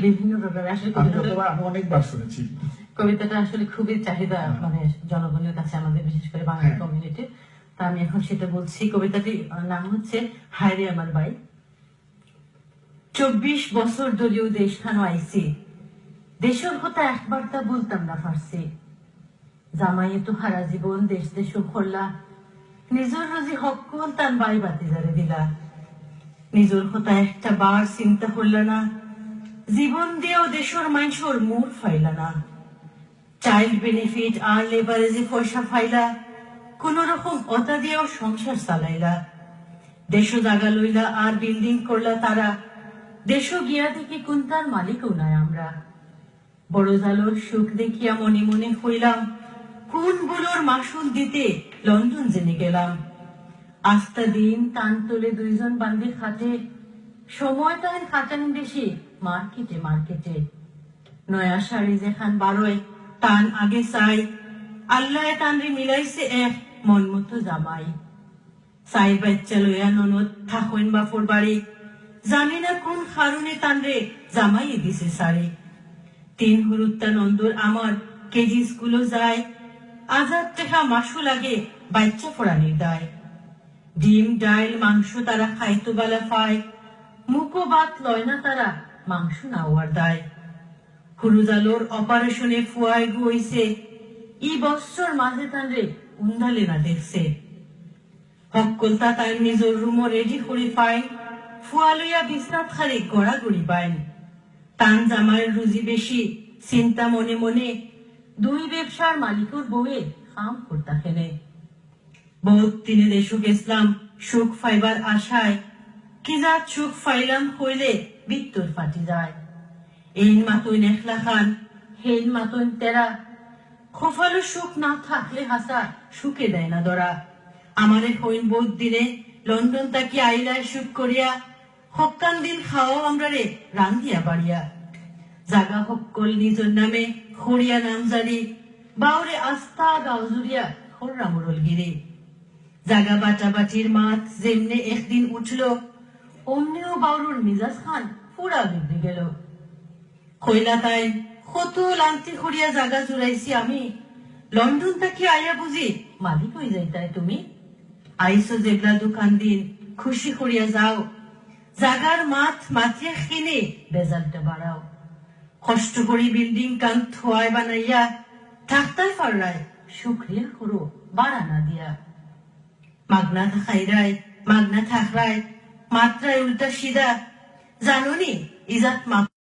বিভিন্ন ব্যাপারে আসলে আমি অনেকবার শুনেছি কবিতাটা আসলে খুবই চাহিদা মানে জনগণের কাছে আমাদের বিশেষ করে বাঙালি কমিউনিটি। তা আমি এখন সেটা বলছি। কবিতাটির নাম হচ্ছে হায়রে আমার ভাই। 24 বছর দলীয় দেশখানো আইসি, দেশের কথা একবার তা বলতাম না ফার্সি। জামাইয়ে তো হারা জীবন দেশ দেশ করলা, নিজের রোজি হক কোন তান বাই বাতি জারে দিলা। নিজের কথা একটা বার চিন্তা করলা না, জীবন দিয়েও দেশের মানুষের মুখ ফাইলা না। চাইল্ড বেনিফিট আর লেবারেজে পয়সা ফাইলা, কোন রকম অতা দিয়েও সংসার চালাইলা। দেশ জাগা লইলা আর বিল্ডিং করলা তারা, দেশ গিয়া দেখি কোন তার মালিকও নাই আমরা। বড় জালোর সুখ দেখিয়া মনে মনে হইলাম, কোন বুলোর মাসুল দিতে লন্ডন জেনে গেলাম। আস্তা দিন টান তোলে দুইজন বান্ধে খাটে, সময় তাই খাটান বেশি মার্কেটে মার্কেটে। নয়া শাড়ি যেখান বারোয় টান আগে চাই, আল্লাহ টানরে মিলাইছে এক মন মতো জামাই। চাই বাচ্চা লইয়া ননদ থাকইন বাপর বাড়ি, জানি না কোন কারণে টানরে জামাই দিছে সারি। 3 হুরুত্তা নন্দর আমার কেজি স্কুলও যায়, 1000 টাকা মাসও লাগে বাচ্চা ফোড়ানির দায়। ডিম ডাইল মাংস তারা খাইতো বেলা পায়, মুখো ভাত লয় না তারা মাংস নাওয়ার দায়। হুরুজালোর অপারেশনে ফুয়ায় গুইছে, ই বছর মাঝে তানরে উন্দালে না দেখছে। হকলতা তাই নিজের রুমও রেডি করে পায়, ফুয়া লইয়া বিছনাত খালি গড়াগড়ি পায়। টান জামাইয়ের রুজি বেশি চিন্তা মনে মনে, 2 ব্যবসার মালিকর বউয়ে কাম করতা খেলে। বহুত দিনে দেশক ইসলাম সুখ ফাইবার আশায়, কি যা সুখ ফাইলাম হইলে বিত্তর ফাটি যায়। এই মাতইন একলা খান, হেন মাতইন তেরা, খোফালো সুখ না থাকলে হাসা সুখে দেয় না ধরা। আমারে হইন বহুত দিনে লন্ডন তাকি আইলায় সুখ করিয়া, হকান দিন খাওয়াও আমরা রে রান্ধিয়া বাড়িয়া। জাগা হকল নিজের নামে খড়িয়া নাম জারি, বাউরে আস্থা গাও জুড়িয়া খররা মোরল গিরে। জাগা বাটাবাটির মাত যেমনে একদিন উঠল, অমনিও বাউরুর মিজাজ খান পুরা বিগড়ে গেল। কইলা তাই কত লান্তি করিয়া জাগা জুড়াইছি আমি, লন্ডন তাকে আইয়া বুঝি মালিক হয়ে যাইতাই তুমি। আইসো যেগলা দোকান দিন খুশি করিয়া যাও, জাগার মাত মাথিয়া কিনে বেজালটা বাড়াও। কষ্ট করি বিল্ডিং কান থোয়ায় বানাইয়া, থাকতাই পাররায় শুক্রিয়া করো বাড়া না দিয়া। মাগনা থাকাইরায় মাগনা থাকরায় মাত্রায় উল্টা সিধা, জানুনি ইজাত মা